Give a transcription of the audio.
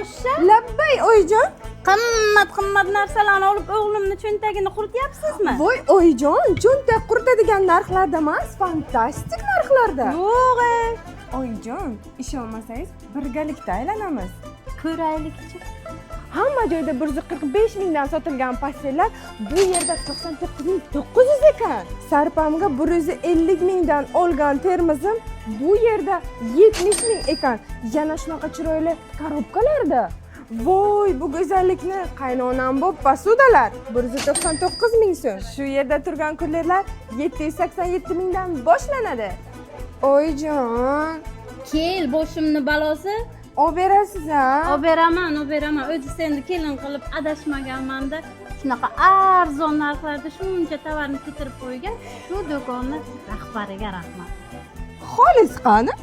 poshsha. Labbay oyijon. Qimmat narsalarni olib o'g'limni cho'ntagini qurityapsizmi? Voy oyijon, cho'ntak quritadigan narxlarda emas, fantastik narxlarda. Yo'q. Oyijon, ishonmasangiz birgalikda aylanamiz. Ko'raylikchi. Hamma joyda 145 mingdan sotilgan pastellar bu yerda 99.900 ekan. Sarpamga 150 mingdan olgan termizim bu yerda 70 ming ekan. Yana shunaqa chiroyli korobkalarda. Voy, bu go'zallikni qaynonam bo'p pasudalar 199 ming so'm. Shu yerda turgan kullerlar 787 mingdan boshlanadi. Oyijon, Kel, boshimni balosi. olib berasiz-a? Oberaman. O'zi seni kelin qilib adashmaganman-da. Shunaqa arzon narxlarda shuncha tovarni keltirib qo'ygan shu do'konni rahbariga rahmat. Xolis qani?